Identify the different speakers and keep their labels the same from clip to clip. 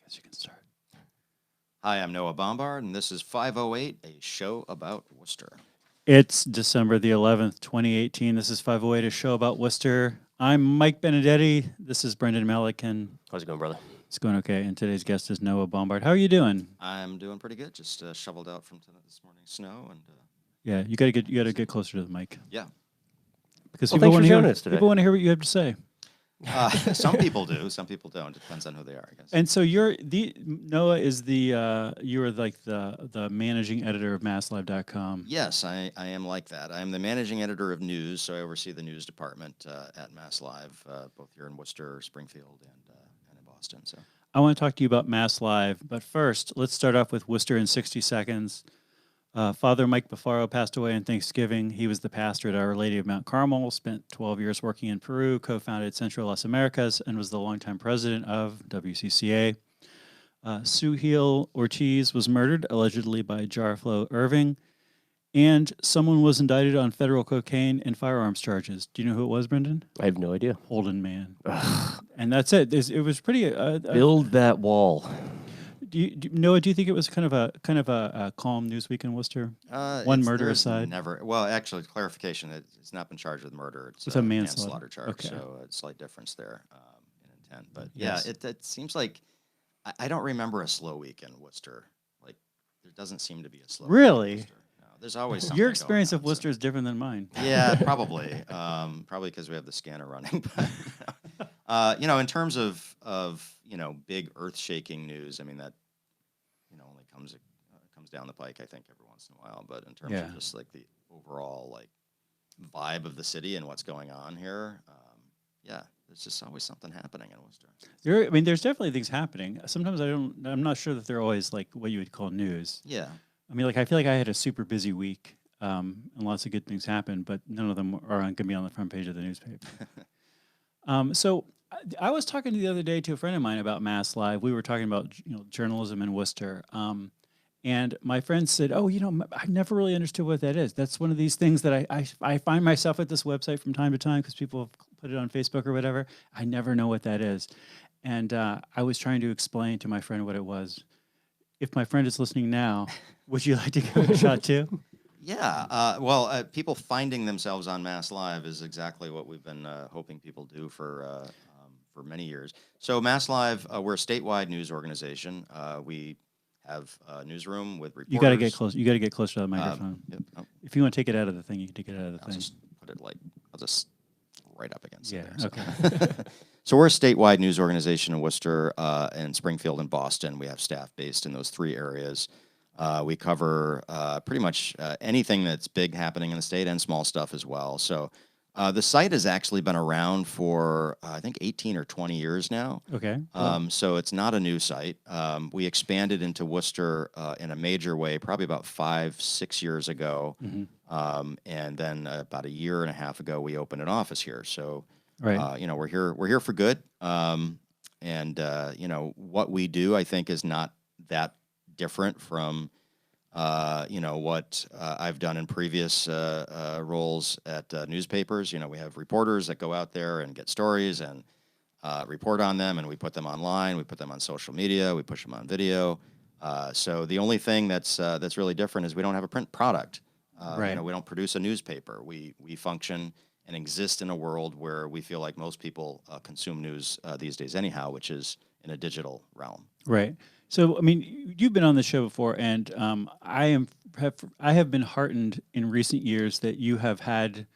Speaker 1: guess you can start.
Speaker 2: Hi, I'm Noah Bombard, and this is 508, a show about Worcester.
Speaker 1: It's December the 11th, 2018. This is 508, a show about Worcester. I'm Mike Benedetti. This is Brendan Melican.
Speaker 3: How's it going, brother?
Speaker 1: It's going okay, and today's guest is Noah Bombard. How are you doing?
Speaker 2: I'm doing pretty good. Just shoveled out from this morning's snow, and
Speaker 1: Yeah, you gotta get closer to the mic
Speaker 2: yeah.
Speaker 1: because
Speaker 3: Well,
Speaker 1: people
Speaker 3: thanks
Speaker 1: want
Speaker 3: for
Speaker 1: to
Speaker 3: joining
Speaker 1: hear
Speaker 3: us today.
Speaker 1: people want to hear what you have to say.
Speaker 2: Some people do, some people don't. It depends on who they are, I guess.
Speaker 1: And so Noah is you are like the managing editor of MassLive.com.
Speaker 2: Yes, I am like that. I am the managing editor of news, so I oversee the news department at Mass Live, both here in Worcester, Springfield, and in Boston. So
Speaker 1: I want to talk to you about Mass Live, but first, let's start off with Worcester in 60 seconds. Father Mike Bafaro passed away on Thanksgiving. He was the pastor at Our Lady of Mount Carmel, spent 12 years working in Peru, co-founded Central Las Americas, and was the longtime president of WCCA. Suhil Ortiz was murdered, allegedly by Jarflo Irving, and someone was indicted on federal cocaine and firearms charges. Do you know who it was, Brendan?
Speaker 3: I have no idea.
Speaker 1: Holden Man. And that's it. It was pretty...
Speaker 3: Build that wall.
Speaker 1: Noah, do you think it was kind of a calm news week in Worcester? One murder
Speaker 2: there's
Speaker 1: aside?
Speaker 2: Never. Well, actually, clarification: it's not been charged with murder.
Speaker 1: It's a manslaughter
Speaker 2: charge.
Speaker 1: Okay.
Speaker 2: So a slight difference there in intent. But
Speaker 1: Yes.
Speaker 2: yeah, it seems like I don't remember a slow week in Worcester. Like there doesn't seem to be a slow.
Speaker 1: Really?
Speaker 2: Week in Worcester. No, there's always something.
Speaker 1: Your experience
Speaker 2: going
Speaker 1: of
Speaker 2: on,
Speaker 1: Worcester is different than mine.
Speaker 2: Yeah, probably. Probably because we have the scanner running. But in terms of big earth-shaking news, I mean that only comes down the pike, I think, every once in a while. But in terms of just like the overall like vibe of the city and what's going on here, there's just always something happening in Worcester.
Speaker 1: There's definitely things happening. Sometimes I'm not sure that they're always like what you would call news.
Speaker 2: Yeah.
Speaker 1: I mean, like I feel like I had a super busy week, and lots of good things happened, but none of them are going to be on the front page of the newspaper. So I was talking the other day to a friend of mine about Mass Live. We were talking about journalism in Worcester, and my friend said, "Oh, I never really understood what that is. That's one of these things that I find myself at this website from time to time because people have put it on Facebook or whatever. I never know what that is." And I was trying to explain to my friend what it was. If my friend is listening now, would you like to give it a shot too?
Speaker 2: Yeah. People finding themselves on Mass Live is exactly what we've been hoping people do for many years. So Mass Live, we're a statewide news organization. We have a newsroom with reporters.
Speaker 1: You got to get close. You got to get closer to the microphone.
Speaker 2: Yep. Oh,
Speaker 1: If you want to take it out of the thing, you can take it out of the
Speaker 2: I'll
Speaker 1: thing.
Speaker 2: just put it I'll just right up against it there.
Speaker 1: Okay.
Speaker 2: So we're a statewide news organization in Worcester and Springfield and Boston. We have staff based in those three areas. We cover pretty much anything that's big happening in the state and small stuff as well. So the site has actually been around for, I think, 18 or 20 years now.
Speaker 1: Okay.
Speaker 2: So it's not a new site. We expanded into Worcester in a major way probably about 5-6 years ago.
Speaker 1: Mm-hmm.
Speaker 2: And then about a year and a half ago, we opened an office here. So,
Speaker 1: Right.
Speaker 2: we're here for good. What we do, I think, is not that different from what I've done in previous roles at newspapers. We have reporters that go out there and get stories and report on them, and we put them online. We put them on social media. We push them on video. So the only thing that's really different is we don't have a print product.
Speaker 1: Right.
Speaker 2: We don't produce a newspaper. We function and exist in a world where we feel like most people consume news these days anyhow, which is in a digital realm.
Speaker 1: Right. So, I mean, you've been on the show before, and I have been heartened in recent years that you have had.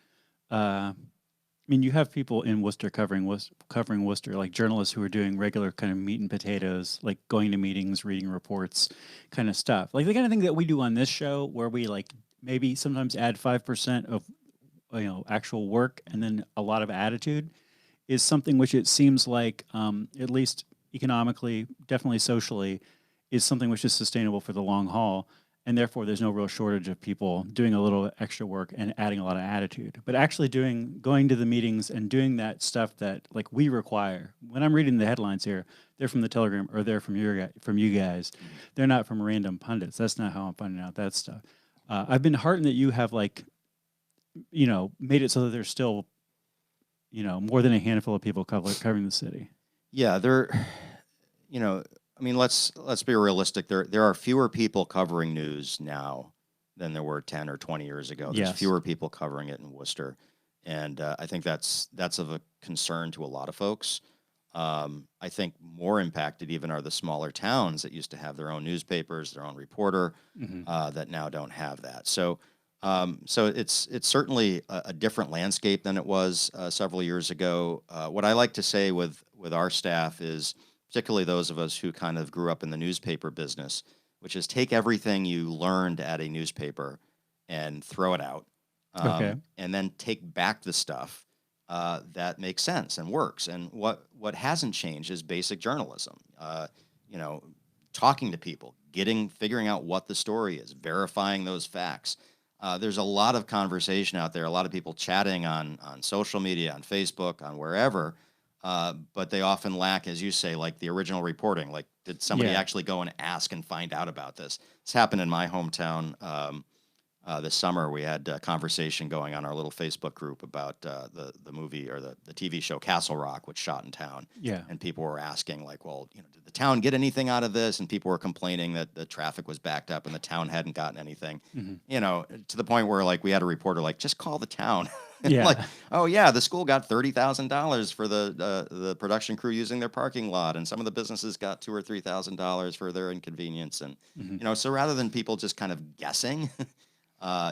Speaker 1: You have people in Worcester covering Worcester, like journalists who are doing regular kind of meat and potatoes, like going to meetings, reading reports, kind of stuff, like the kind of thing that we do on this show, where we like maybe sometimes add 5% of actual work and then a lot of attitude, is something which it seems like at least economically, definitely socially, is something which is sustainable for the long haul, and therefore there's no real shortage of people doing a little extra work and adding a lot of attitude. But actually going to the meetings and doing that stuff that like we require. When I'm reading the headlines here, they're from the Telegram or they're from you guys. They're not from random pundits. That's not how I'm finding out that stuff. I've been heartened that you have made it so that there's still, more than a handful of people covering the city.
Speaker 2: Yeah, I mean, let's be realistic. There are fewer people covering news now than there were 10 or 20 years ago. There's
Speaker 1: Yes.
Speaker 2: fewer people covering it in Worcester, and I think that's of a concern to a lot of folks. I think more impacted even are the smaller towns that used to have their own newspapers, their own reporter, that now don't have that. So it's certainly a different landscape than it was several years ago. What I like to say with our staff is, particularly those of us who kind of grew up in the newspaper business, which is take everything you learned at a newspaper and throw it out,
Speaker 1: Okay.
Speaker 2: and then take back the stuff that makes sense and works. And what hasn't changed is basic journalism. You know, talking to people, figuring out what the story is, verifying those facts. There's a lot of conversation out there, a lot of people chatting on social media, on Facebook, on wherever, but they often lack, as you say, like the original reporting. Like, did somebody
Speaker 1: Yeah.
Speaker 2: actually go and ask and find out about this? This happened in my hometown this summer. We had a conversation going on our little Facebook group about the movie or the TV show Castle Rock, which shot in town.
Speaker 1: Yeah.
Speaker 2: And people were asking, like, well, you know, did the town get anything out of this? And people were complaining that the traffic was backed up and the town hadn't gotten anything. You know, to the point where, like, we had a reporter like, just call the town.
Speaker 1: Yeah.
Speaker 2: Like, oh yeah, the school got $30,000 for the production crew using their parking lot, and some of the businesses got $2,000 or $3,000 for their inconvenience. And you know, so rather than people just kind of guessing,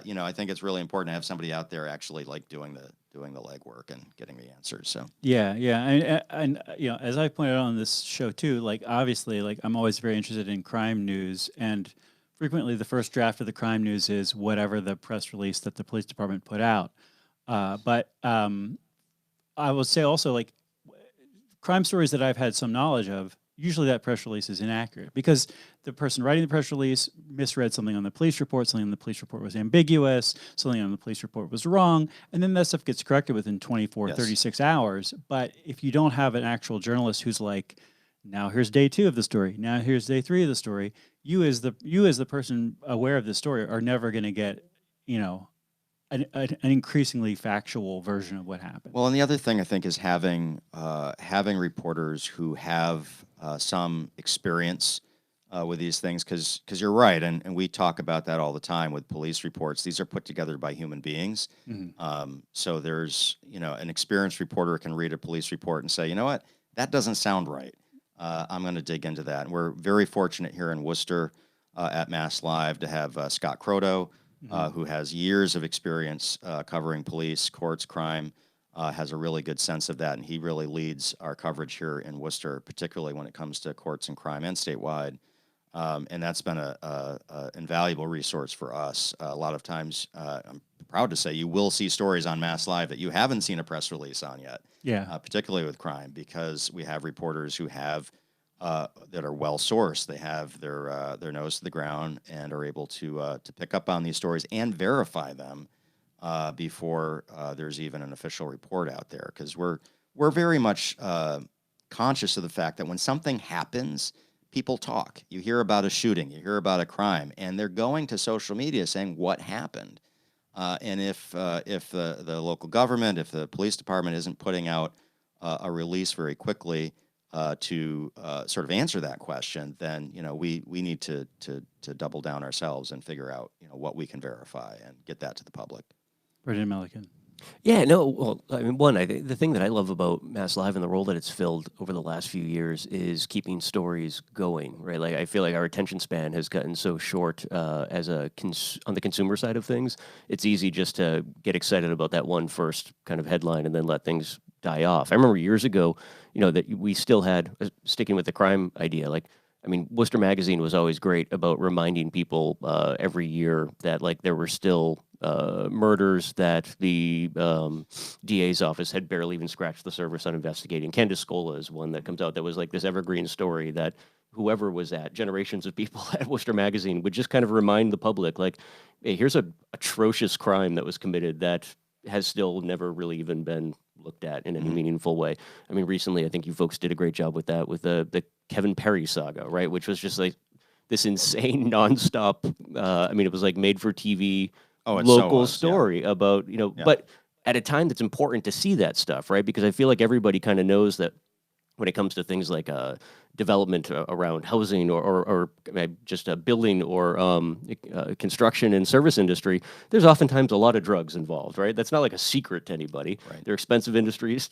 Speaker 2: you know, I think it's really important to have somebody out there actually like doing the legwork and getting the answers. So
Speaker 1: Yeah, yeah, and you know, as I pointed out on this show too, like obviously, like I'm always very interested in crime news, and frequently the first draft of the crime news is whatever the press release that the police department put out. But I will say also, like crime stories that I've had some knowledge of, usually that press release is inaccurate because the person writing the press release misread something on the police report, something on the police report was ambiguous, something on the police report was wrong, and then that stuff gets corrected within 24,
Speaker 2: Yes.
Speaker 1: 36 hours. But if you don't have an actual journalist who's like, now here's day 2 of the story, now here's day 3 of the story, you as the person aware of the story are never going to get, you know, an increasingly factual version of what happened.
Speaker 2: well, and the other thing I think is having reporters who have some experience with these things, because you're right, and we talk about that all the time with police reports. These are put together by human beings. So there's, you know, an experienced reporter can read a police report and say, you know what, that doesn't sound right. I'm going to dig into that. And we're very fortunate here in Worcester at Mass Live to have Scott Croto, who has years of experience covering police, courts, crime, has a really good sense of that, and he really leads our coverage here in Worcester, particularly when it comes to courts and crime and statewide. And that's been a invaluable resource for us. A lot of times, I'm proud to say, you will see stories on Mass Live that you haven't seen a press release on yet.
Speaker 1: Yeah.
Speaker 2: Particularly with crime, because we have reporters who have that are well sourced. They have their nose to the ground and are able to pick up on these stories and verify them before there's even an official report out there. Because we're very much conscious of the fact that when something happens, people talk. You hear about a shooting, you hear about a crime, and they're going to social media saying what happened. And if the local government, if the police department isn't putting out a release very quickly to sort of answer that question, then, you know, we need to double down ourselves and figure out, you know, what we can verify and get that to the public.
Speaker 1: Brendan Milliken.
Speaker 3: Yeah, no, well, I mean, one, I think the thing that I love about Mass Live and the role that it's filled over the last few years is keeping stories going, right? Like, I feel like our attention span has gotten so short on the consumer side of things. It's easy just to get excited about that one first kind of headline and then let things die off. I remember years ago, you know, that we still had, sticking with the crime idea, like, I mean, Worcester Magazine was always great about reminding people every year that, like, there were still murders that the DA's office had barely even scratched the surface on investigating. Candace Scola is one that comes out that was like this evergreen story that whoever was at, generations of people at Worcester Magazine would just kind of remind the public, like, hey, here's a atrocious crime that was committed that has still never really even been looked at in any meaningful way. I mean, recently, I think you folks did a great job with that, with the Kevin Perry saga, right? Which was just like this insane nonstop. I mean, it was like made for TV local story about, you know, but at a time that's important to see that stuff, right? Because I feel like everybody kind of knows that when it comes to things like development around housing or just a building or construction and service industry, there's oftentimes a lot of drugs involved, right? That's not like a secret to anybody.
Speaker 2: Right.
Speaker 3: They're expensive industries,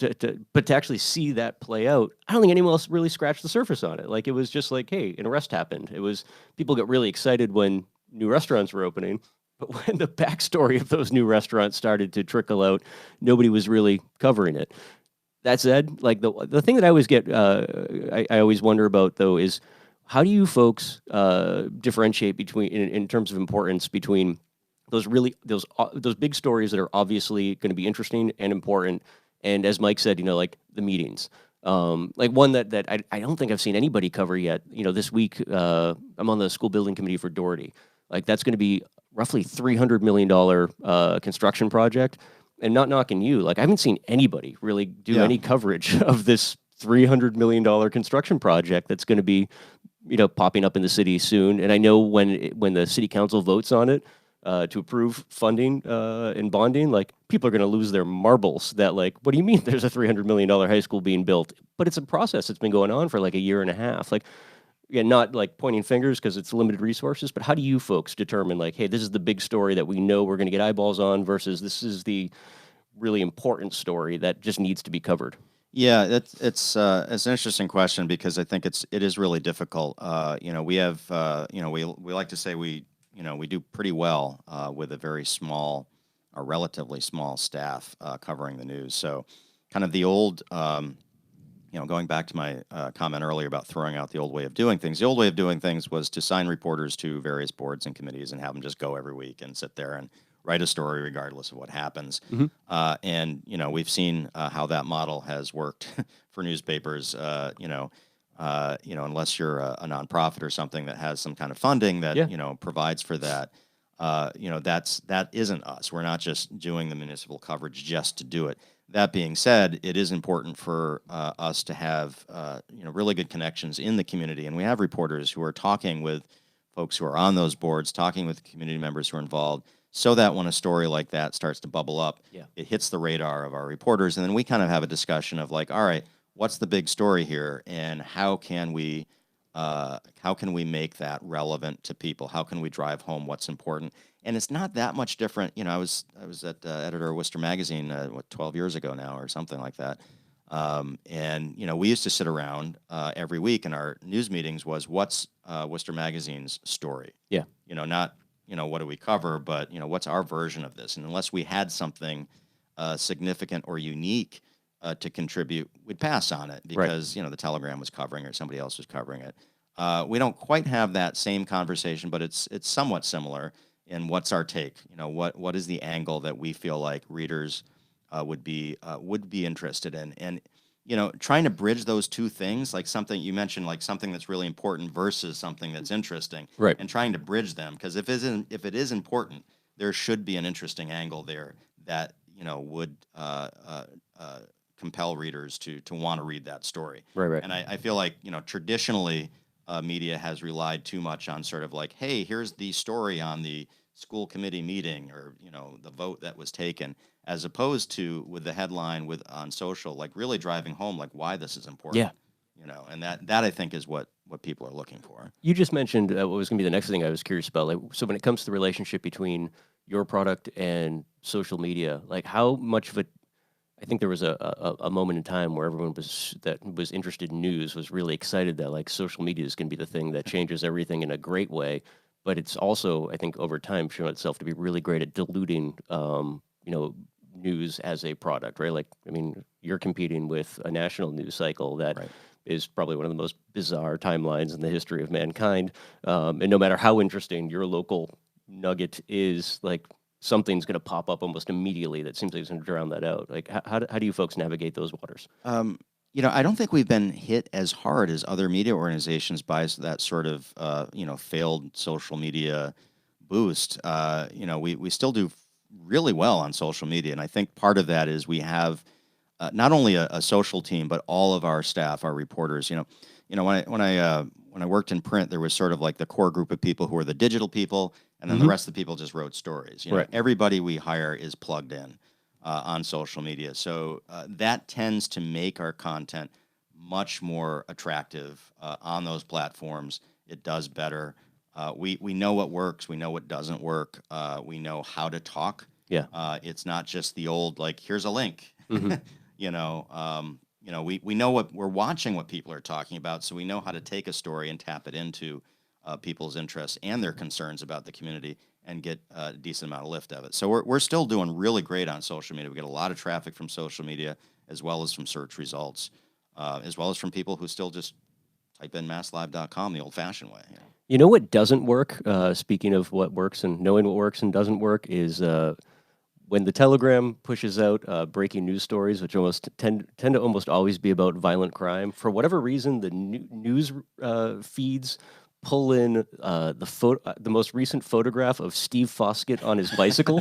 Speaker 3: but to actually see that play out, I don't think anyone else really scratched the surface on it. Like, it was just like, hey, an arrest happened. It was, people get really excited when new restaurants were opening. But when the backstory of those new restaurants started to trickle out, nobody was really covering it. That said, like the thing that I always get, I always wonder about though is how do you folks differentiate between, in terms of importance, between those those big stories that are obviously going to be interesting and important, and as Mike said, like the meetings. Like one that I don't think I've seen anybody cover yet. This week I'm on the school building committee for Doherty. Like, that's going to be roughly $300 million construction project. And not knocking you, like, I haven't seen anybody really do any coverage of this $300 million construction project that's going to be, popping up in the city soon. And I know when the city council votes on it to approve funding and bonding, like, people are going to lose their marbles that, like, what do you mean there's a $300 million high school being built? But it's a process that's been going on for like a year and a half. Like, again, not like pointing fingers because it's limited resources, but how do you folks determine, like, hey, this is the big story that we know we're going to get eyeballs on versus this is the really important story that just needs to be covered?
Speaker 2: Yeah, it's an interesting question because I think it is really difficult. We have we like to say we do pretty well with a very small or relatively small staff covering the news. So kind of the old going back to my comment earlier about throwing out the old way of doing things. The old way of doing things was to assign reporters to various boards and committees and have them just go every week and sit there and write a story regardless of what happens.
Speaker 3: Mm-hmm.
Speaker 2: And we've seen how that model has worked for newspapers. Unless you're a nonprofit or something that has some kind of funding that provides for that. That isn't us. We're not just doing the municipal coverage just to do it. That being said, it is important for us to have really good connections in the community, and we have reporters who are talking with folks who are on those boards, talking with community members who are involved, so that when a story like that starts to bubble up, it hits the radar of our reporters, and then we kind of have a discussion of like, all right, what's the big story here, and how can we make that relevant to people? How can we drive home what's important? And it's not that much different. I was at editor of Worcester Magazine 12 years ago now or something like that. And we used to sit around every week, and our news meetings was what's Worcester Magazine's story.
Speaker 3: Yeah.
Speaker 2: Not what do we cover, but what's our version of this? And unless we had something significant or unique to contribute, we'd pass on it because the Telegram was covering it or somebody else was covering it. We don't quite have that same conversation, but it's somewhat similar. And what's our take? What is the angle that we feel like readers would be interested in? And trying to bridge those two things, like something you mentioned, like something that's really important versus something that's interesting,
Speaker 3: right?
Speaker 2: And trying to bridge them, because if it is important, there should be an interesting angle there that would compel readers to want to read that story.
Speaker 3: Right.
Speaker 2: And I feel like traditionally media has relied too much on sort of like, hey, here's the story on the school committee meeting or the vote that was taken, as opposed to with the headline on social, like really driving home like why this is important.
Speaker 3: Yeah.
Speaker 2: And that I think is what people are looking for.
Speaker 3: You just mentioned what was going to be the next thing I was curious about. Like, so when it comes to the relationship between your product and social media, like how much of it, I think there was a moment in time where everyone that was interested in news was really excited that like social media is going to be the thing that changes everything in a great way. But it's also, I think, over time shown itself to be really great at diluting, news as a product, right? Like, I mean, you're competing with a national news cycle that is probably one of the most bizarre timelines in the history of mankind. And no matter how interesting your local nugget is, like, something's going to pop up almost immediately that seems like it's going to drown that out. Like, how do you folks navigate those waters?
Speaker 2: I don't think we've been hit as hard as other media organizations by that sort of, failed social media boost. We still do really well on social media, and I think part of that is we have not only a social team, but all of our staff, our reporters. When I worked in print, there was sort of like the core group of people who were the digital people, and then the rest of the people just wrote stories. Everybody we hire is plugged in on social media, so that tends to make our content much more attractive on those platforms. It does better. We know what works. We know what doesn't work. We know how to talk.
Speaker 3: Yeah.
Speaker 2: It's not just the old, like, here's a link.
Speaker 3: Mm-hmm.
Speaker 2: We know what we're watching, what people are talking about, so we know how to take a story and tap it into people's interests and their concerns about the community and get a decent amount of lift of it. So we're still doing really great on social media. We get a lot of traffic from social media, as well as from search results, as well as from people who still just type in masslive.com the old-fashioned way.
Speaker 3: You know what doesn't work? Speaking of what works and knowing what works and doesn't work is when the Telegram pushes out breaking news stories, which almost tend to almost always be about violent crime. For whatever reason, the news feeds pull in the most recent photograph of Steve Foskett on his bicycle.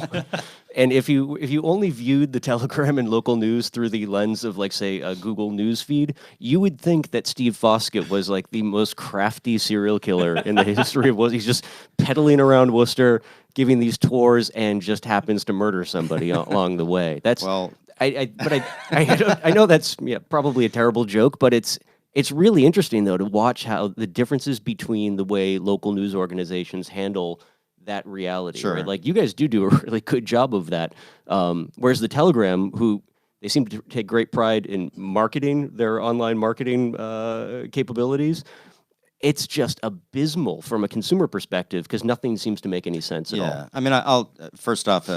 Speaker 3: And if you only viewed the Telegram and local news through the lens of, like, say, a Google News feed, you would think that Steve Foskett was like the most crafty serial killer in the history of Worcester. He's just pedaling around Worcester, giving these tours, and just happens to murder somebody along the way. That's
Speaker 2: Well,
Speaker 3: I know that's probably a terrible joke, but it's really interesting, though, to watch how the differences between the way local news organizations handle that reality.
Speaker 2: Sure.
Speaker 3: Right? Like, you guys do a really good job of that. Whereas the Telegram, who they seem to take great pride in marketing their online marketing capabilities, it's just abysmal from a consumer perspective because nothing seems to make any sense at all.
Speaker 2: yeah. I mean, I'll first off,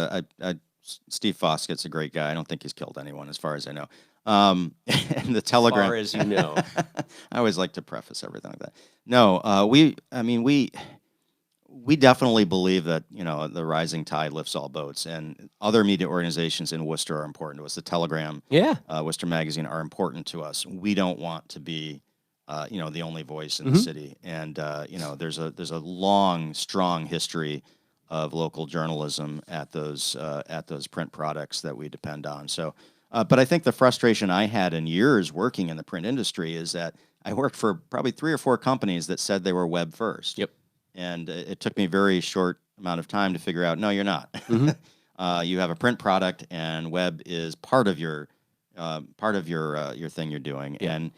Speaker 2: Steve Foskett's a great guy. I don't think he's killed anyone, as far as I know. And the Telegram,
Speaker 3: As far as you know.
Speaker 2: I always like to preface everything like that. No, we definitely believe that, the rising tide lifts all boats, and other media organizations in Worcester are important to us. The Telegram,
Speaker 3: Yeah.
Speaker 2: Worcester Magazine are important to us. We don't want to be, the only voice in
Speaker 3: Mm-hmm.
Speaker 2: the city. And there's a long, strong history of local journalism at those print products that we depend on. So. But I think the frustration I had in years working in the print industry is that I worked for probably 3 or 4 companies that said they were web first.
Speaker 3: Yep.
Speaker 2: And it took me a very short amount of time to figure out, no, you're not.
Speaker 3: Mm-hmm.
Speaker 2: You have a print product, and web is part of your thing you're doing.
Speaker 3: Yeah.
Speaker 2: And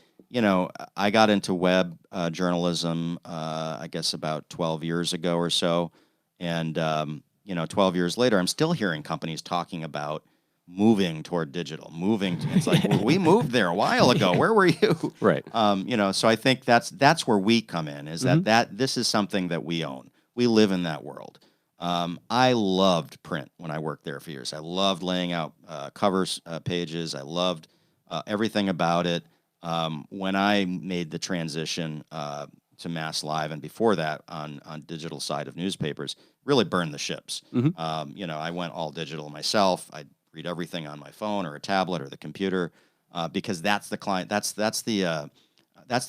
Speaker 2: I got into web journalism, I guess about 12 years ago or so. And 12 years later, I'm still hearing companies talking about moving toward digital, it's like, well, we moved there a while ago. Where were you?
Speaker 3: Right.
Speaker 2: So I think that's where we come in, is
Speaker 3: Mm-hmm.
Speaker 2: that this is something that we own. We live in that world. I loved print when I worked there for years. I loved laying out covers, pages. I loved everything about it. When I made the transition to Mass Live, and before that on digital side of newspapers, really burned the ships.
Speaker 3: Mm-hmm.
Speaker 2: I went all digital myself. I read everything on my phone or a tablet or the computer, because that's the client. That's the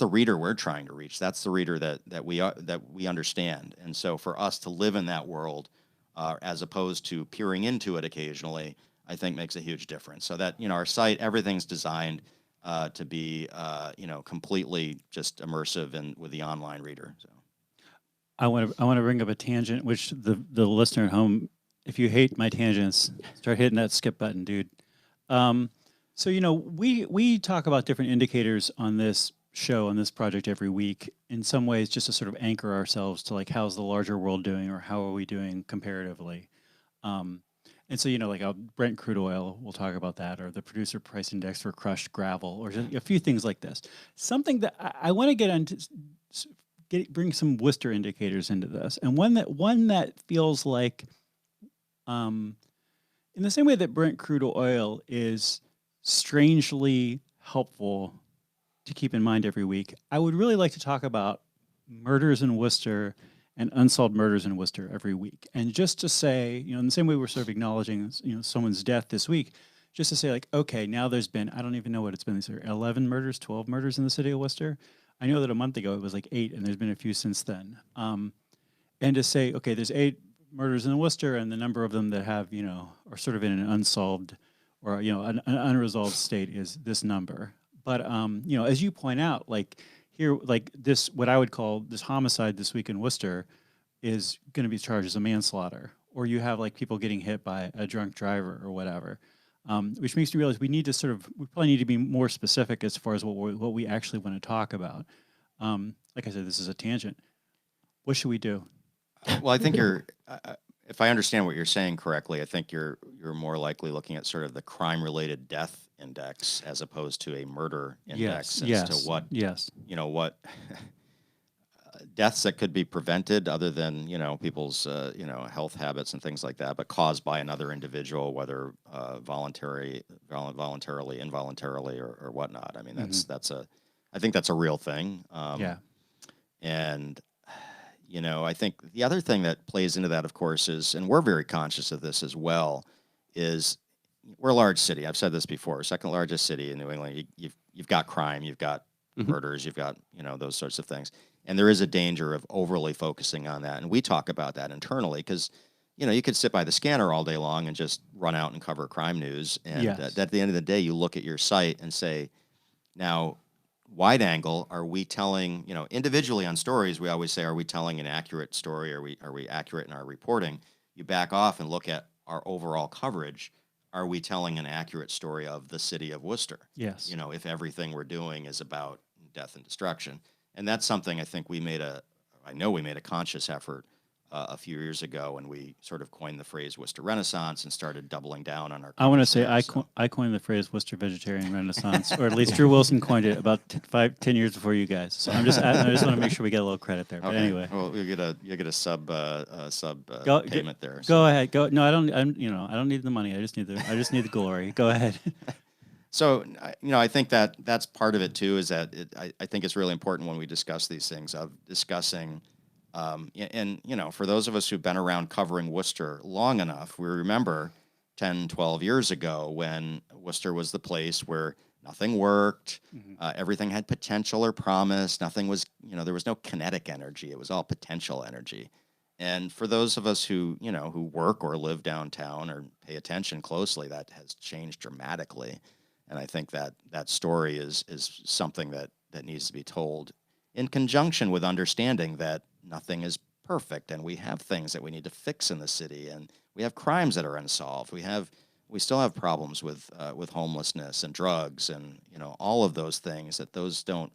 Speaker 2: reader we're trying to reach. That's the reader that we understand. And so for us to live in that world, as opposed to peering into it occasionally, I think makes a huge difference. So that our site, everything's designed to be completely just immersive and with the online reader. So
Speaker 1: I want to bring up a tangent, which the listener at home, if you hate my tangents, start hitting that skip button, dude. So we talk about different indicators on this show, on this project every week. In some ways, just to sort of anchor ourselves to, like, how's the larger world doing, or how are we doing comparatively. And so like Brent crude oil, we'll talk about that, or the producer price index for crushed gravel, or just a few things like this. Something that I want to get into. Bring some Worcester indicators into this, and one that feels like, in the same way that Brent crude oil is strangely helpful to keep in mind every week, I would really like to talk about murders in Worcester and unsolved murders in Worcester every week. And just to say, in the same way we're sort of acknowledging, someone's death this week, just to say, like, okay, now there's been, I don't even know what it's been, 11 murders, 12 murders in the city of Worcester. I know that a month ago it was like 8, and there's been a few since then. And to say, okay, there's 8 murders in Worcester, and the number of them that have, are sort of in an unsolved or, an unresolved state is this number. But, as you point out, like here, like this, what I would call this homicide this week in Worcester is going to be charged as a manslaughter, or you have like people getting hit by a drunk driver or whatever. which makes me realize we probably need to be more specific as far as what we actually want to talk about. Like I said, this is a tangent. What should we do?
Speaker 2: Well, I think you're. If I understand what you're saying correctly, I think you're more likely looking at sort of the crime-related death index as opposed to a murder index as to what what deaths that could be prevented other than people's health habits and things like that, but caused by another individual, whether voluntarily, involuntarily, or whatnot. I mean, I think that's a real thing. And I think the other thing that plays into that, of course, is, and we're very conscious of this as well, is we're a large city. I've said this before, second largest city in New England. You've got crime, you've got murders, you've got those sorts of things, and there is a danger of overly focusing on that. And we talk about that internally because you could sit by the scanner all day long and just run out and cover crime news, and at the end of the day, you look at your site and say, now, wide angle, are we telling, individually on stories, we always say, are we telling an accurate story? Are we accurate in our reporting? You back off and look at our overall coverage. Are we telling an accurate story of the city of Worcester?
Speaker 1: Yes.
Speaker 2: If everything we're doing is about death and destruction. And that's something I think we made a conscious effort a few years ago when we sort of coined the phrase Worcester Renaissance and started doubling down on our.
Speaker 1: I want to say I coined the phrase Worcester Vegetarian Renaissance, or at least Drew Wilson coined it about 10 years before you guys. So I just want to make sure we get a little credit there. But anyway,
Speaker 2: well, you get a sub payment there.
Speaker 1: Go ahead. Go. No, I don't need the money. I just need the glory. Go ahead.
Speaker 2: So, I think that's part of it too. Is that I think it's really important when we discuss these things of discussing. And for those of us who've been around covering Worcester long enough, we remember 10, 12 years ago when Worcester was the place where nothing worked, everything had potential or promise, nothing was, there was no kinetic energy, it was all potential energy. And for those of us who work or live downtown or pay attention closely, that has changed dramatically. And I think that story is something that needs to be told in conjunction with understanding that nothing is perfect, and we have things that we need to fix in the city, and we have crimes that are unsolved. We still have problems with homelessness and drugs, and all of those things. That those don't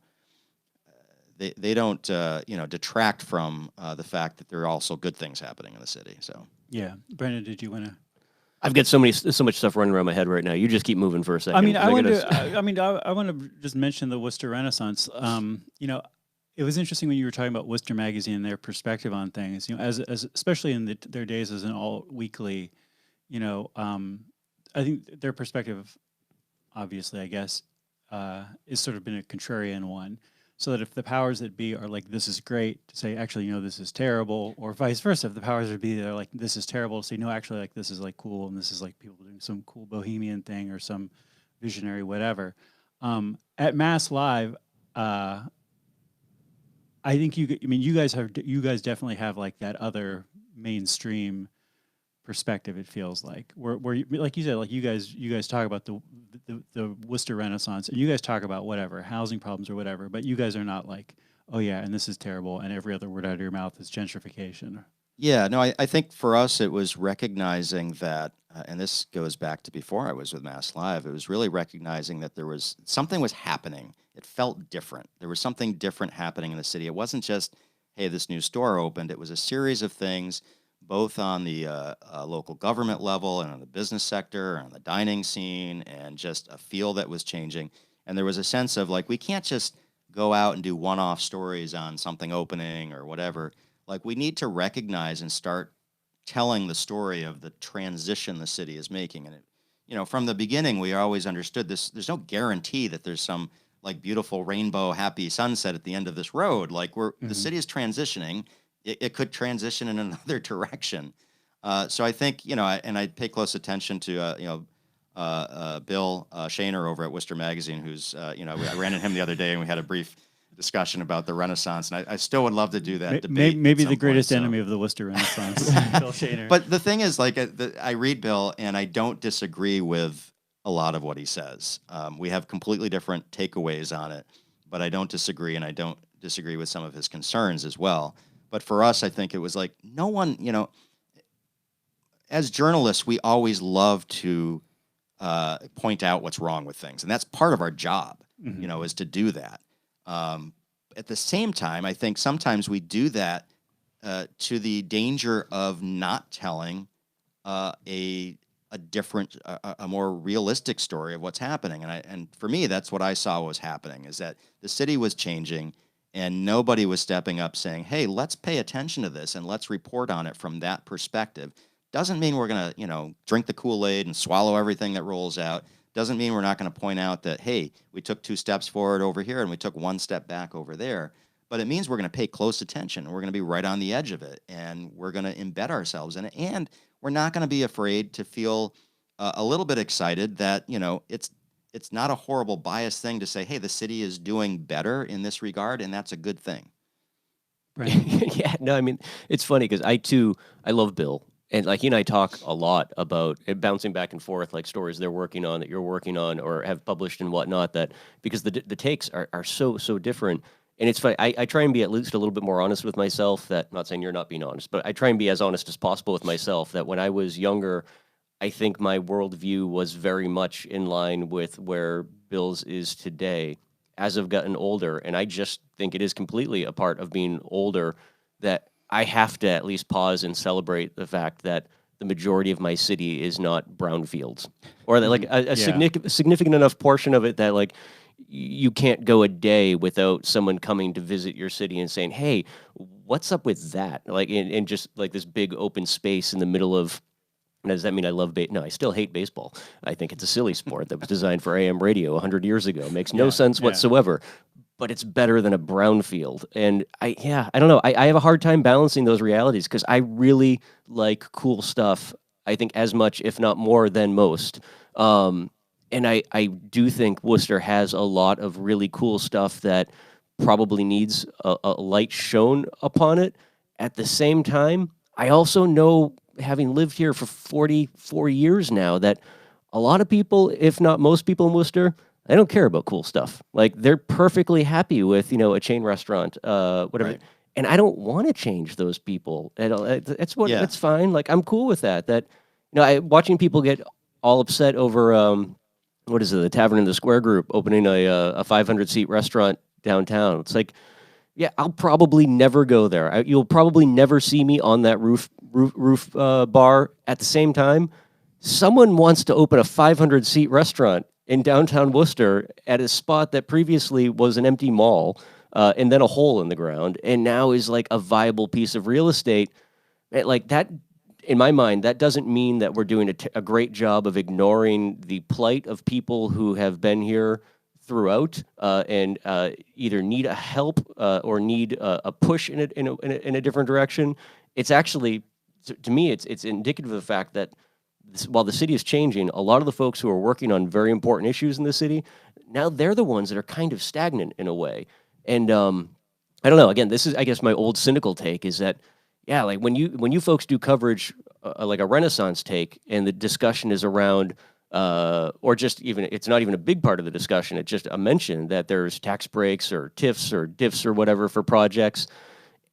Speaker 2: they don't detract from the fact that there are also good things happening in the city. So
Speaker 1: yeah, Brandon, did you want to?
Speaker 3: I've got so much stuff running around my head right now. You just keep moving for a second.
Speaker 1: I want to just mention the Worcester Renaissance. It was interesting when you were talking about Worcester Magazine and their perspective on things. As especially in their days as an all weekly, I think their perspective, obviously, I guess, is sort of been a contrarian one. So that if the powers that be are like, this is great, to say, actually, this is terrible, or vice versa. If the powers that be are like, this is terrible, to say, no, actually, like, this is like cool, and this is like people doing some cool bohemian thing or some visionary whatever. At Mass Live, I think you guys definitely have like that other mainstream perspective. It feels like where like you said, like you guys talk about the Worcester Renaissance, and you guys talk about whatever housing problems or whatever, but you guys are not like, oh yeah, and this is terrible, and every other word out of your mouth is gentrification.
Speaker 2: Yeah, no, I think for us it was recognizing that, and this goes back to before I was with Mass Live. It was really recognizing that something was happening. It felt different. There was something different happening in the city. It wasn't just, hey, this new store opened. It was a series of things, both on the local government level and on the business sector and on the dining scene, and just a feel that was changing. And there was a sense of like, we can't just go out and do one-off stories on something opening or whatever. Like, we need to recognize and start telling the story of the transition the city is making. And from the beginning, we always understood this. There's no guarantee that there's some like beautiful rainbow happy sunset at the end of this road. Like the city is transitioning. It could transition in another direction. So I think, and I pay close attention to, Bill Shaner over at Worcester Magazine, who's, I ran into him the other day and we had a brief discussion about the Renaissance, and I still would love to do that debate.
Speaker 1: Maybe the greatest enemy of the Worcester Renaissance, Bill Shaner.
Speaker 2: But the thing is, like, I read Bill, and I don't disagree with a lot of what he says. We have completely different takeaways on it, but I don't disagree, and I don't disagree with some of his concerns as well. But for us, I think it was like, no one, as journalists, we always love to point out what's wrong with things, and that's part of our job,
Speaker 1: Mm-hmm.
Speaker 2: is to do that. At the same time, I think sometimes we do that to the danger of not telling a different, a more realistic story of what's happening. And for me, that's what I saw was happening, is that the city was changing, and nobody was stepping up saying, "Hey, let's pay attention to this and let's report on it from that perspective." Doesn't mean we're gonna, drink the Kool-Aid and swallow everything that rolls out. Doesn't mean we're not going to point out that, hey, we took 2 steps forward over here and we took 1 step back over there. But it means we're going to pay close attention. We're going to be right on the edge of it, and we're going to embed ourselves in it. And we're not going to be afraid to feel a little bit excited that, it's not a horrible biased thing to say, hey, the city is doing better in this regard, and that's a good thing.
Speaker 1: Right.
Speaker 3: Yeah, no, I mean, it's funny because I love Bill. And like you and I talk a lot about it, bouncing back and forth, like stories they're working on that you're working on or have published and whatnot. That because the takes are so different, and it's funny. I try and be at least a little bit more honest with myself. That I'm not saying you're not being honest, but I try and be as honest as possible with myself. That when I was younger, I think my worldview was very much in line with where Bill's is today. As I've gotten older, and I just think it is completely a part of being older that I have to at least pause and celebrate the fact that the majority of my city is not brownfields, or that like a
Speaker 1: Yeah.
Speaker 3: significant enough portion of it that like you can't go a day without someone coming to visit your city and saying, "Hey, what's up with that?" Like in just like this big open space in the middle of. Does that mean I love No, I still hate baseball. I think it's a silly sport that was designed for AM radio 100 years ago. It makes no
Speaker 1: Yeah,
Speaker 3: sense
Speaker 1: yeah.
Speaker 3: whatsoever. But it's better than a brownfield. And I don't know. I have a hard time balancing those realities because I really like cool stuff, I think, as much, if not more, than most. And I do think Worcester has a lot of really cool stuff that probably needs a light shown upon it. At the same time, I also know, having lived here for 44 years now, that a lot of people, if not most people in Worcester, they don't care about cool stuff. Like they're perfectly happy with, a chain restaurant, whatever.
Speaker 2: Right.
Speaker 3: And I don't want to change those people. That's
Speaker 2: Yeah.
Speaker 3: that's fine. Like I'm cool with that. Watching people get all upset over what is it, the Tavern in the Square group opening a 500-seat restaurant downtown. It's like, yeah, I'll probably never go there. You'll probably never see me on that roof bar. At the same time, someone wants to open a 500-seat restaurant in downtown Worcester at a spot that previously was an empty mall and then a hole in the ground, and now is like a viable piece of real estate. Like that, in my mind, that doesn't mean that we're doing a great job of ignoring the plight of people who have been here throughout and either need a help or need a push in a different direction. It's actually, to me, it's indicative of the fact that while the city is changing, a lot of the folks who are working on very important issues in the city, now they're the ones that are kind of stagnant in a way. And I don't know. Again, this is, I guess, my old cynical take is that, yeah, like when you folks do coverage like a Renaissance take, and the discussion is around, or just even, it's not even a big part of the discussion. It's just a mention that there's tax breaks or TIFs or diffs or whatever for projects,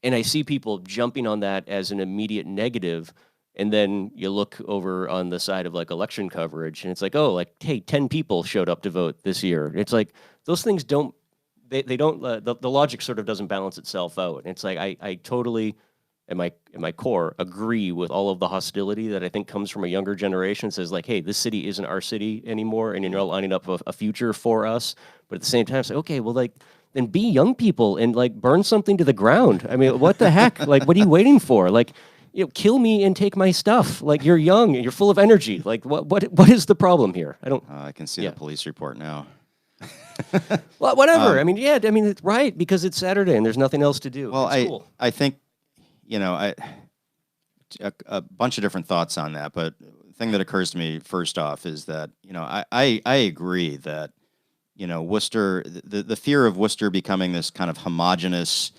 Speaker 3: and I see people jumping on that as an immediate negative. And then you look over on the side of like election coverage, and it's like, oh, like, hey, 10 people showed up to vote this year. It's like those things don't, they don't, the logic sort of doesn't balance itself out. And it's like I totally, in my core, agree with all of the hostility that I think comes from a younger generation. It says like, hey, this city isn't our city anymore, and you're not lining up a future for us. But at the same time, it's like, okay, well, like, then be young people and like burn something to the ground. I mean, what the heck? Like, what are you waiting for? Like, kill me and take my stuff. Like, you're young and you're full of energy. Like, what is the problem here? I don't.
Speaker 2: I can see the police report now.
Speaker 3: Well, whatever. I mean, yeah. I mean, it's right because it's Saturday and there's nothing else to do.
Speaker 2: Well,
Speaker 3: it's cool.
Speaker 2: I think, a bunch of different thoughts on that, but the thing that occurs to me first off is that, I agree that, Worcester, the fear of Worcester becoming this kind of homogenous,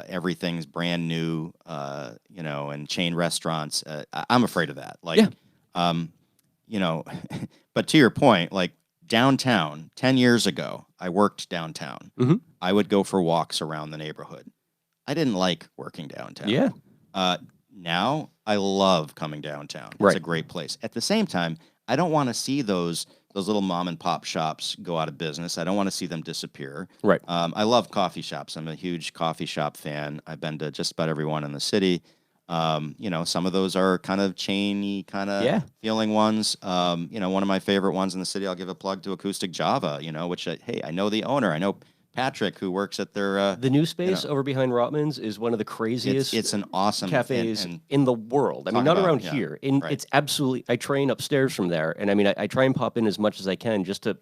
Speaker 2: everything's brand new, and chain restaurants. I'm afraid of that. Like, but to your point, like downtown, 10 years ago, I worked downtown.
Speaker 3: Mhm.
Speaker 2: I would go for walks around the neighborhood. I didn't like working downtown.
Speaker 3: Yeah.
Speaker 2: now, I love coming downtown. It's
Speaker 3: Right.
Speaker 2: a great place. At the same time, I don't want to see those little mom and pop shops go out of business. I don't want to see them disappear.
Speaker 3: Right.
Speaker 2: I love coffee shops. I'm a huge coffee shop fan. I've been to just about every one in the city. Some of those are kind of chainy, kind of
Speaker 3: Yeah.
Speaker 2: feeling ones. One of my favorite ones in the city, I'll give a plug to Acoustic Java, which, hey, I know the owner. I know Patrick, who works at their,
Speaker 3: The new space over behind Rotman's is one of the craziest
Speaker 2: it's an awesome
Speaker 3: cafes
Speaker 2: and
Speaker 3: in the world. I mean,
Speaker 2: talk
Speaker 3: not
Speaker 2: about-
Speaker 3: around
Speaker 2: yeah,
Speaker 3: here.
Speaker 2: right.
Speaker 3: It's absolutely. I train upstairs from there, and I mean, I try and pop in as much as I can just to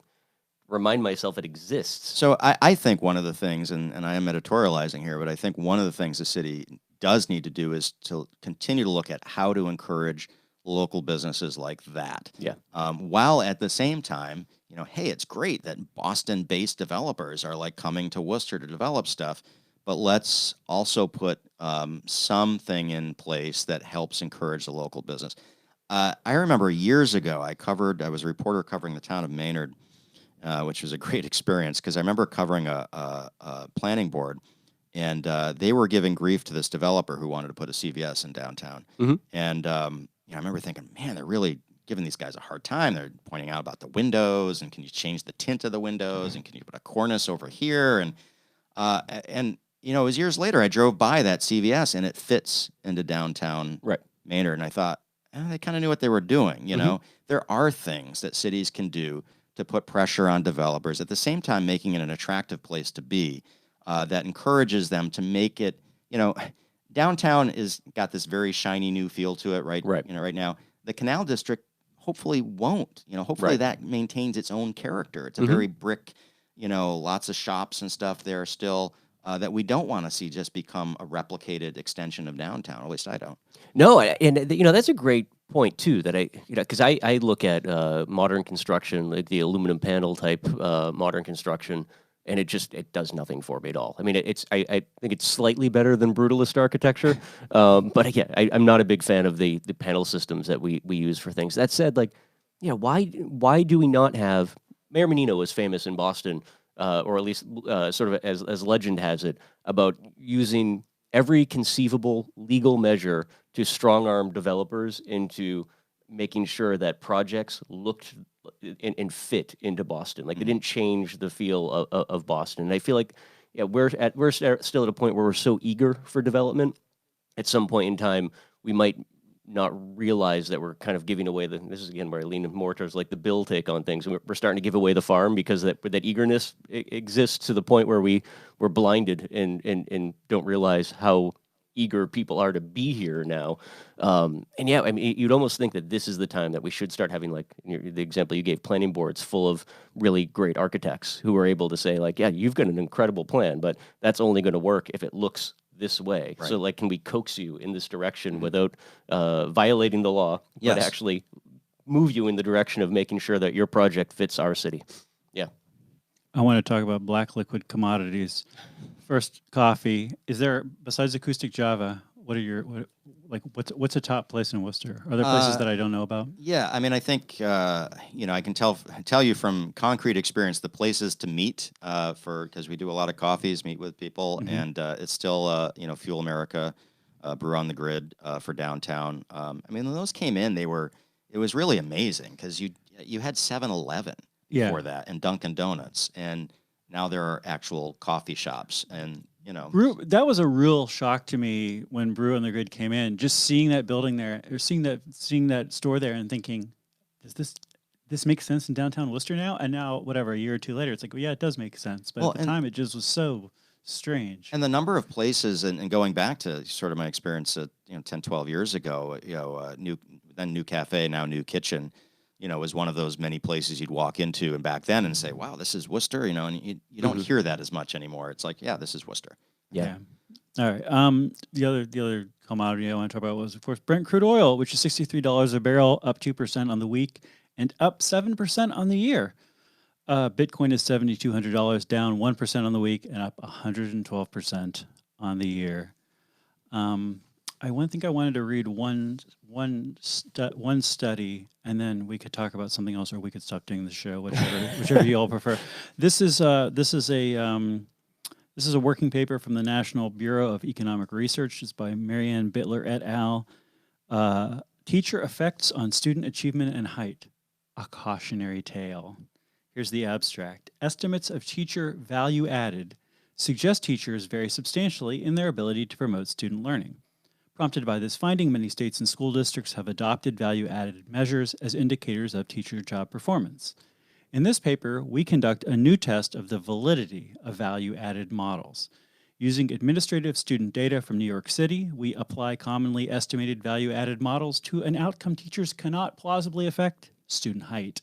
Speaker 3: remind myself it exists.
Speaker 2: So I think one of the things, and I am editorializing here, but I think one of the things the city does need to do is to continue to look at how to encourage local businesses like that.
Speaker 3: Yeah.
Speaker 2: While at the same time, hey, it's great that Boston-based developers are like coming to Worcester to develop stuff, but let's also put something in place that helps encourage the local business. I remember years ago, I was a reporter covering the town of Maynard, which was a great experience because I remember covering a planning board, and they were giving grief to this developer who wanted to put a CVS in downtown.
Speaker 3: Mhm.
Speaker 2: And I remember thinking, man, they're really giving these guys a hard time. They're pointing out about the windows, and can you change the tint of the windows, and can you put a cornice over here? And it was years later I drove by that CVS, and it fits into downtown
Speaker 3: Right.
Speaker 2: Maynard, and I thought, they kind of knew what they were doing. There are things that cities can do to put pressure on developers, at the same time making it an attractive place to be, that encourages them to make it, downtown is got this very shiny new feel to it, right?
Speaker 3: Right.
Speaker 2: Right now, the Canal District hopefully won't, hopefully
Speaker 3: Right.
Speaker 2: that maintains its own character. It's a
Speaker 3: Mhm.
Speaker 2: very brick, lots of shops and stuff there still, that we don't want to see just become a replicated extension of downtown, or at least I don't.
Speaker 3: No, that's a great point too. That because I look at modern construction, like the aluminum panel type modern construction, and it does nothing for me at all. I mean, I think it's slightly better than brutalist architecture, but again, I'm not a big fan of the panel systems that we use for things. That said, why do we not have Mayor Menino was famous in Boston, or at least sort of as legend has it, about using every conceivable legal measure to strong arm developers into making sure that projects looked and fit into Boston. Like they didn't change the feel of Boston. And I feel like we're still at a point where we're so eager for development. At some point in time, we might not realize that we're kind of giving away this is again where I lean more towards like the Bill take on things. We're starting to give away the farm because that eagerness exists to the point where we're blinded and don't realize how eager people are to be here now. And yeah, I mean, you'd almost think that this is the time that we should start having, like the example you gave, planning boards full of really great architects who are able to say, like, yeah, you've got an incredible plan, but that's only going to work if it looks this way.
Speaker 2: Right.
Speaker 3: So, like, can we coax you in this direction without violating the law, but
Speaker 2: Yes.
Speaker 3: actually move you in the direction of making sure that your project fits our city? Yeah.
Speaker 1: I want to talk about black liquid commodities. First, coffee. Is there, besides Acoustic Java, what's a top place in Worcester? Are there places that I don't know about?
Speaker 2: Yeah, I mean, I think I can tell you from concrete experience the places to meet because we do a lot of coffees, meet with people, and it's still Fuel America, Brew on the Grid for downtown. I mean, when those came in, it was really amazing because you had 7-Eleven before that and Dunkin' Donuts, and now there are actual coffee shops, and
Speaker 1: That was a real shock to me when Brew on the Grid came in. Just seeing that building there, or seeing that store there, and thinking, does this make sense in downtown Worcester now? And now, whatever, a year or two later, it's like, well, yeah, it does make sense. But at the time, it just was so strange.
Speaker 2: And the number of places, and going back to sort of my experience 10, 12 years ago, New Cafe, now New Kitchen, was one of those many places you'd walk into and back then and say, wow, this is Worcester, and you don't hear that as much anymore. It's like, yeah, this is Worcester.
Speaker 3: Yeah.
Speaker 1: All right. The other commodity I want to talk about was, of course, Brent crude oil, which is $63 a barrel, up 2% on the week and up 7% on the year. Bitcoin is $7,200, down 1% on the week and up 112% on the year. I think I wanted to read one study, and then we could talk about something else, or we could stop doing the show, whichever you all prefer. This is a This is a working paper from the National Bureau of Economic Research. It's by Marianne Bittler et al. Teacher Effects on Student Achievement and Height, a Cautionary Tale. Here's the abstract. Estimates of teacher value added suggest teachers vary substantially in their ability to promote student learning. Prompted by this finding, many states and school districts have adopted value-added measures as indicators of teacher job performance. In this paper, we conduct a new test of the validity of value-added models. Using administrative student data from New York City, we apply commonly estimated value-added models to an outcome teachers cannot plausibly affect: student height.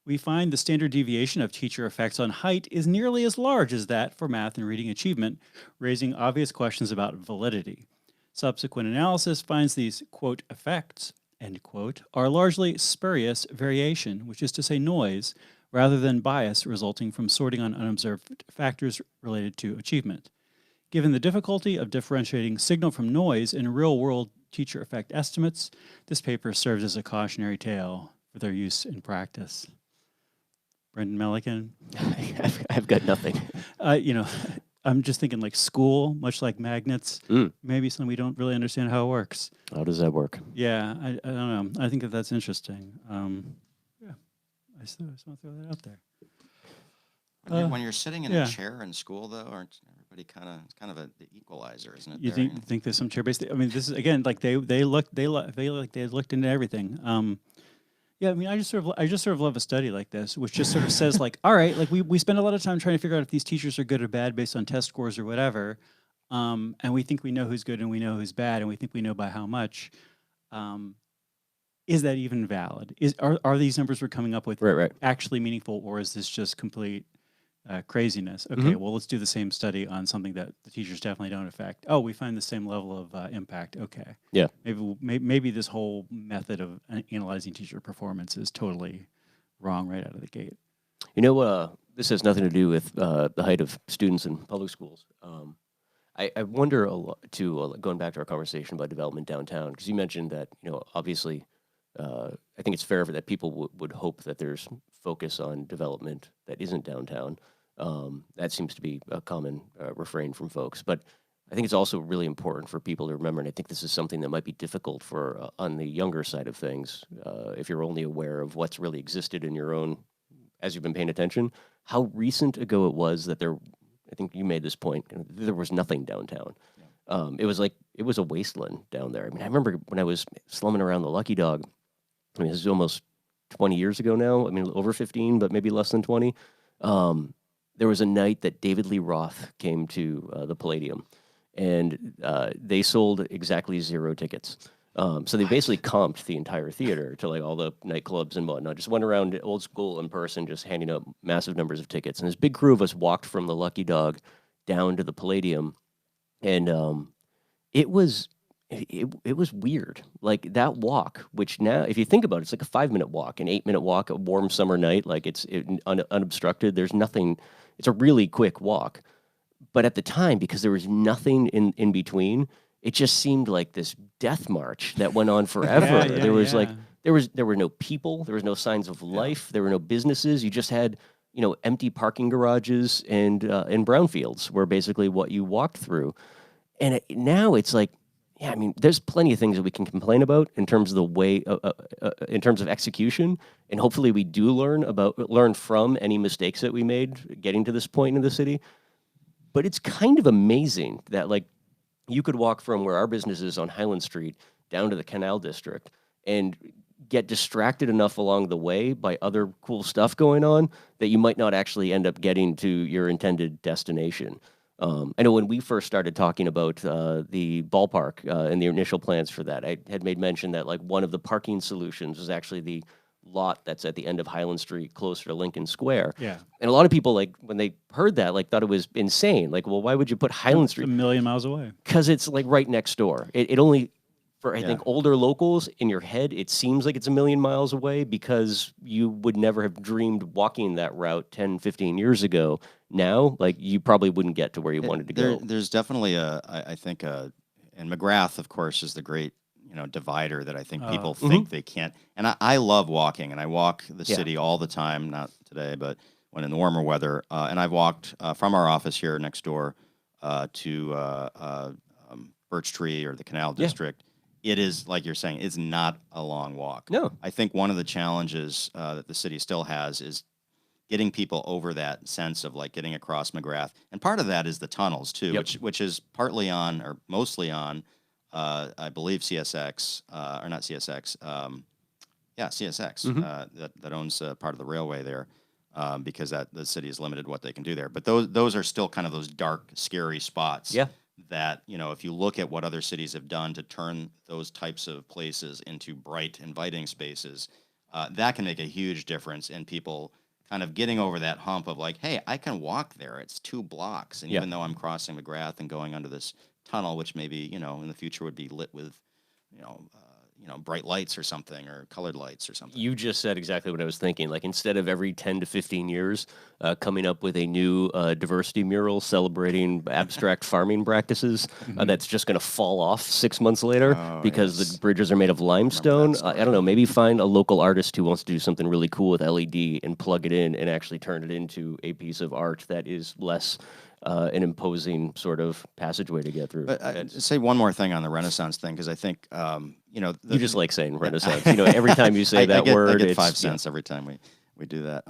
Speaker 1: We find the standard deviation of teacher effects on height is nearly as large as that for math and reading achievement, raising obvious questions about validity. Subsequent analysis finds these, quote, effects, end quote, are largely spurious variation, which is to say noise, rather than bias resulting from sorting on unobserved factors related to achievement. Given the difficulty of differentiating signal from noise in real-world teacher effect estimates, this paper serves as a cautionary tale for their use in practice. Brendan Milliken?
Speaker 3: I've got nothing.
Speaker 1: I'm just thinking like school, much like magnets, maybe something we don't really understand how it works.
Speaker 3: How does that work?
Speaker 1: Yeah, I don't know. I think that's interesting. Yeah, I just want to throw that out there.
Speaker 2: When you're sitting in a chair in school, though, aren't everybody it's kind of the equalizer, isn't it?
Speaker 1: You think there's some chair-based? I mean, this is again like they looked into everything. Yeah, I mean, I just sort of love a study like this, which just sort of says like, all right, like we spend a lot of time trying to figure out if these teachers are good or bad based on test scores or whatever, and we think we know who's good and we know who's bad, and we think we know by how much. Is that even valid? Are these numbers we're coming up with
Speaker 3: right.
Speaker 1: actually meaningful, or is this just complete craziness? Okay, well, let's do the same study on something that the teachers definitely don't affect. Oh, we find the same level of impact. Okay.
Speaker 3: Yeah.
Speaker 1: Maybe this whole method of analyzing teacher performance is totally wrong right out of the gate.
Speaker 3: This has nothing to do with the height of students in public schools. I wonder a lot, too, going back to our conversation about development downtown, because you mentioned that, obviously, I think it's fair that people would hope that there's focus on development that isn't downtown. That seems to be a common refrain from folks. But I think it's also really important for people to remember, and I think this is something that might be difficult for on the younger side of things, if you're only aware of what's really existed in your own, as you've been paying attention, how recent ago it was that I think you made this point, there was nothing downtown. Yeah. It was a wasteland down there. I mean, I remember when I was slumming around the Lucky Dog, I mean, this is almost 20 years ago now. I mean, over 15, but maybe less than 20. There was a night that David Lee Roth came to the Palladium, and they sold exactly 0 tickets. So they basically comped the entire theater to like all the nightclubs and whatnot. Just went around old school in person, just handing out massive numbers of tickets. And this big crew of us walked from the Lucky Dog down to the Palladium, and it was weird. Like that walk, which now, if you think about it, it's like a 5-minute walk, an 8-minute walk, a warm summer night, like it's unobstructed. There's nothing. It's a really quick walk. But at the time, because there was nothing in between, it just seemed like this death march that went on forever. There were no people, there was no signs of life, there were no businesses. You just had, empty parking garages and brownfields were basically what you walked through. And now it's like, yeah, I mean, there's plenty of things that we can complain about in terms of the way, in terms of execution, and hopefully we do learn from any mistakes that we made getting to this point in the city. But it's kind of amazing that like you could walk from where our business is on Highland Street down to the Canal District and get distracted enough along the way by other cool stuff going on that you might not actually end up getting to your intended destination. I know when we first started talking about the ballpark and the initial plans for that, I had made mention that like one of the parking solutions was actually the lot that's at the end of Highland Street closer to Lincoln Square.
Speaker 1: Yeah.
Speaker 3: And a lot of people, like, when they heard that, like, thought it was insane. Like, well, why would you put Highland Street?
Speaker 1: A million miles away.
Speaker 3: Because it's, like, right next door. It only, for, I think, older locals, in your head, it seems like it's a million miles away because you would never have dreamed walking that route 10, 15 years ago. Now, like, you probably wouldn't get to where you wanted to go.
Speaker 2: There's definitely I think, and McGrath, of course, is the great divider that I think people think they can't. And I love walking, and I walk the city all the time. Not today, but when in the warmer weather. And I've walked from our office here next door to Birch Tree or the Canal District. It is, like you're saying, it's not a long walk.
Speaker 3: No.
Speaker 2: I think one of the challenges that the city still has is getting people over that sense of like getting across McGrath. And part of that is the tunnels too, which is partly on or mostly on, I believe CSX, or not CSX, CSX, that owns part of the railway there. Because the city is limited what they can do there. But those are still kind of those dark, scary spots.
Speaker 3: Yeah.
Speaker 2: That, if you look at what other cities have done to turn those types of places into bright, inviting spaces, that can make a huge difference in people kind of getting over that hump of like, hey, I can walk there. It's 2 blocks. And even though I'm crossing McGrath and going under this tunnel, which maybe, in the future would be lit with, bright lights or something, or colored lights or something.
Speaker 3: You just said exactly what I was thinking. Like, instead of every 10 to 15 years coming up with a new diversity mural celebrating abstract farming practices that's just going to fall off 6 months later because the bridges are made of limestone. I don't know, maybe find a local artist who wants to do something really cool with LED and plug it in and actually turn it into a piece of art that is less an imposing sort of passageway to get through.
Speaker 2: But I'd say one more thing on the Renaissance thing, because I think,
Speaker 3: you just like saying Renaissance. Every time you say that word,
Speaker 2: I get
Speaker 3: it's
Speaker 2: 5 cents every time we do that.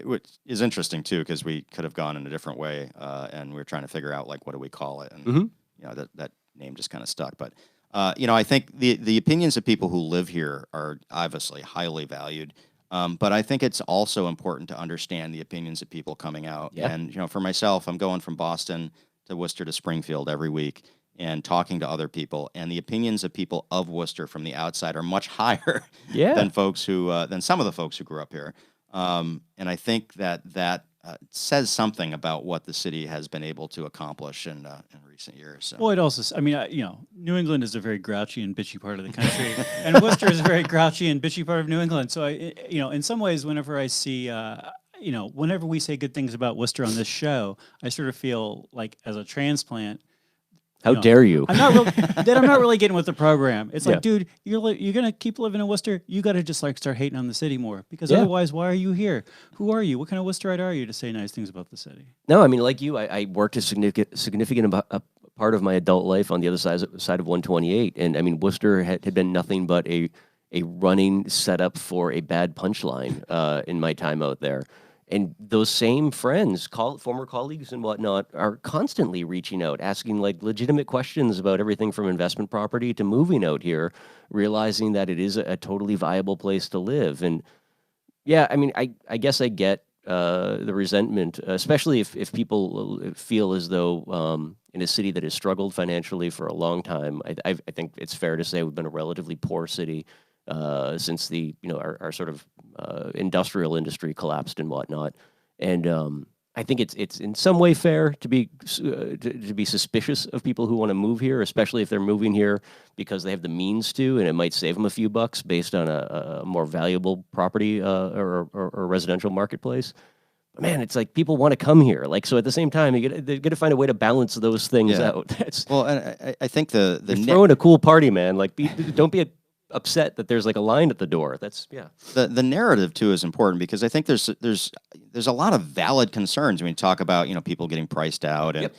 Speaker 2: Which is interesting too, because we could have gone in a different way, and we were trying to figure out like what do we call it, and that name just kind of stuck. But I think the opinions of people who live here are obviously highly valued. But I think it's also important to understand the opinions of people coming out.
Speaker 3: Yeah.
Speaker 2: And, for myself, I'm going from Boston to Worcester to Springfield every week and talking to other people. And the opinions of people of Worcester from the outside are much higher than than some of the folks who grew up here. And I think that says something about what the city has been able to accomplish in recent years. So.
Speaker 1: Well, it also, New England is a very grouchy and bitchy part of the country, and Worcester is a very grouchy and bitchy part of New England. So, in some ways, whenever I see, whenever we say good things about Worcester on this show, I sort of feel like as a transplant.
Speaker 3: How dare you?
Speaker 1: I'm not really getting with the program. It's like, dude, you're gonna keep living in Worcester. You got to just like start hating on the city more, because otherwise, why are you here? Who are you? What kind of Worcesterite are you to say nice things about the city?
Speaker 3: No, I mean, like you, I worked a significant part of my adult life on the other side of 128, and I mean, Worcester had been nothing but a running setup for a bad punchline in my time out there. And those same friends, former colleagues and whatnot, are constantly reaching out, asking like legitimate questions about everything from investment property to moving out here, realizing that it is a totally viable place to live. And yeah, I mean, I guess I get the resentment, especially if people feel as though in a city that has struggled financially for a long time, I think it's fair to say we've been a relatively poor city since our sort of industrial industry collapsed and whatnot, and I think it's in some way fair to be suspicious of people who want to move here, especially if they're moving here because they have the means to, and it might save them a few bucks based on a more valuable property or residential marketplace. But man, it's like people want to come here. Like, so at the same time, they're going to find a way to balance those things out.
Speaker 2: Well, and I think
Speaker 3: they're throwing a cool party, man. Like, don't be upset that there's like a line at the door. The
Speaker 2: narrative too is important, because I think there's a lot of valid concerns when we talk about people getting priced out and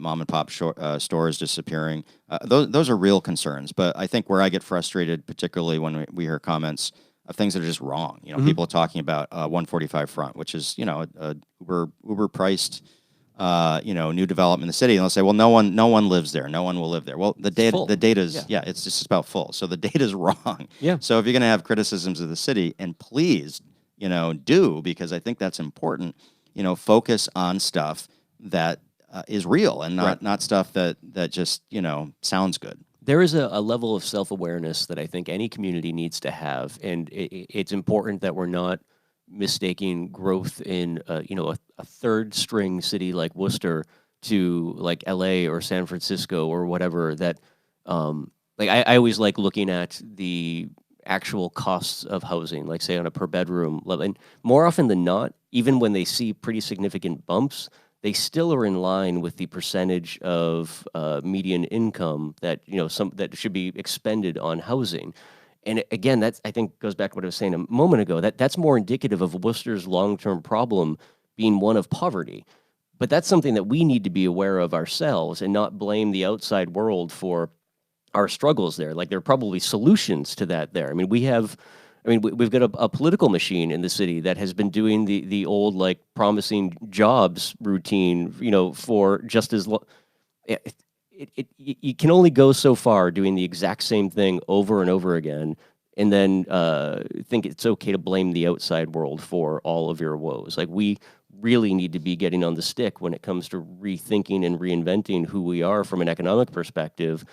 Speaker 2: mom and pop stores disappearing. Those are real concerns. But I think where I get frustrated, particularly when we hear comments of things that are just wrong. People talking about 145 Front, which is a uber priced new development in the city, and they'll say, well, no one lives there. No one will live there. Well, the data is, it's just about full. So the data is wrong.
Speaker 3: Yeah.
Speaker 2: So if you're going to have criticisms of the city, and please, do, because I think that's important, focus on stuff that is real and not stuff that just, sounds good.
Speaker 3: There is a level of self-awareness that I think any community needs to have, and it's important that we're not mistaking growth in a third string city like Worcester to like LA or San Francisco or whatever. That I always like looking at the actual costs of housing, like say on a per bedroom level, and more often than not, even when they see pretty significant bumps, they still are in line with the percentage of median income that that should be expended on housing. And again, that's, I think, goes back to what I was saying a moment ago. That's more indicative of Worcester's long-term problem being one of poverty. But that's something that we need to be aware of ourselves and not blame the outside world for our struggles there. Like, there are probably solutions to that there. I mean, we've got a political machine in the city that has been doing the old, like, promising jobs routine, for just as long. You can only go so far doing the exact same thing over and over again, and then think it's okay to blame the outside world for all of your woes. Like, we really need to be getting on the stick when it comes to rethinking and reinventing who we are from an economic perspective.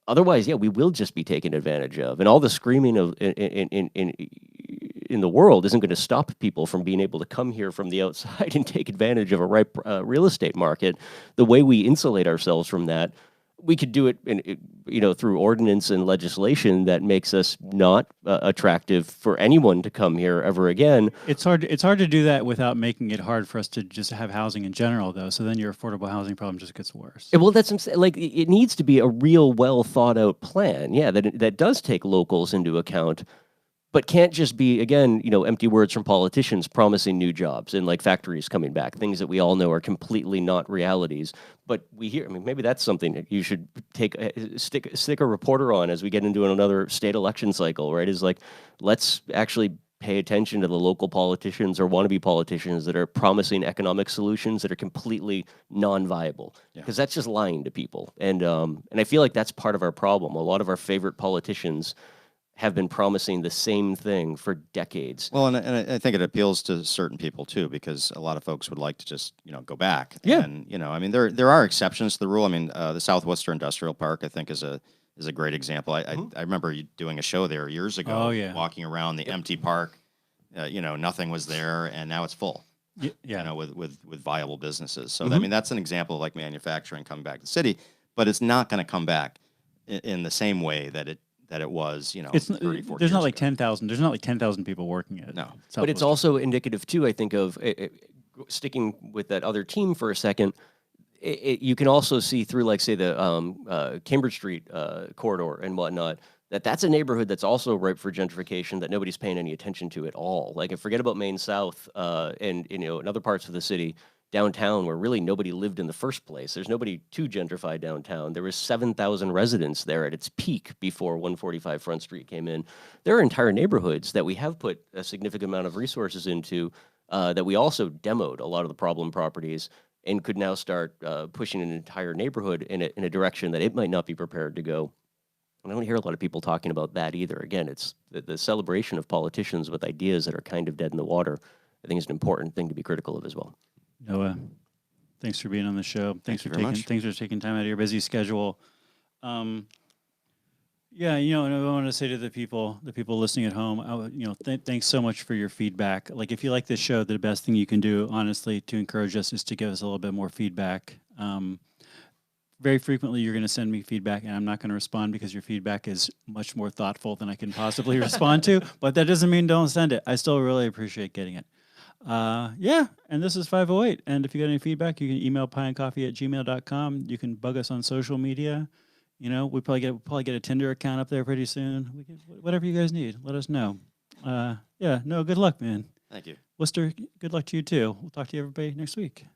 Speaker 3: Otherwise, yeah, we will just be taken advantage of, and all the screaming of in the world isn't going to stop people from being able to come here from the outside and take advantage of a ripe real estate market. The way we insulate ourselves from that, we could do it through ordinance and legislation that makes us not attractive for anyone to come here ever again.
Speaker 1: It's hard to do that without making it hard for us to just have housing in general, though. So then your affordable housing problem just gets worse.
Speaker 3: Well, that's what I'm saying. Like, it needs to be a real, well thought out plan. Yeah, that does take locals into account, but can't just be, again, empty words from politicians promising new jobs and, like, factories coming back, things that we all know are completely not realities. But we hear, maybe that's something that you should stick a reporter on as we get into another state election cycle, right? Is like, let's actually pay attention to the local politicians or wannabe politicians that are promising economic solutions that are completely non-viable, because that's just lying to people. And I feel like that's part of our problem. A lot of our favorite politicians have been promising the same thing for decades.
Speaker 2: Well, and I think it appeals to certain people too, because a lot of folks would like to just go back.
Speaker 3: Yeah.
Speaker 2: And there are exceptions to the rule. I mean, the South Worcester Industrial Park, I think, is a great example. I remember you doing a show there years ago.
Speaker 1: Oh, yeah.
Speaker 2: Walking around the empty park, nothing was there, and now it's full.
Speaker 1: Yeah.
Speaker 2: With viable businesses. So I mean, that's an example of, like, manufacturing coming back to the city, but it's not going to come back in the same way that it was,
Speaker 1: It's
Speaker 2: 30, 40
Speaker 1: there's not
Speaker 2: years
Speaker 1: like
Speaker 2: ago.
Speaker 1: 10,000. There's not like 10,000 people working at.
Speaker 2: No.
Speaker 3: But it's also indicative, too, I think, of sticking with that other team for a second. You can also see through, like, say, the Cambridge Street corridor and whatnot, that's a neighborhood that's also ripe for gentrification that nobody's paying any attention to at all. Like, forget about Main South and in other parts of the city, downtown, where really nobody lived in the first place. There's nobody to gentrify downtown. There was 7,000 residents there at its peak before 145 Front Street came in. There are entire neighborhoods that we have put a significant amount of resources into that we also demoed a lot of the problem properties and could now start pushing an entire neighborhood in a direction that it might not be prepared to go. And I don't hear a lot of people talking about that either. Again, it's the celebration of politicians with ideas that are kind of dead in the water. I think is an important thing to be critical of as well.
Speaker 1: Noah, thanks for being on the show. Thanks for taking time out of your busy schedule. And I want to say to the people listening at home, thanks so much for your feedback. Like, if you like this show, the best thing you can do, honestly, to encourage us is to give us a little bit more feedback. Very frequently, you're going to send me feedback, and I'm not going to respond because your feedback is much more thoughtful than I can possibly respond to. But that doesn't mean don't send it. I still really appreciate getting it. And this is 508. And if you got any feedback, you can email pieandcoffee@gmail.com. You can bug us on social media. We probably get a Tinder account up there pretty soon. Whatever you guys need, let us know. Good luck, man.
Speaker 2: Thank you.
Speaker 1: Worcester, good luck to you too. We'll talk to you everybody next week.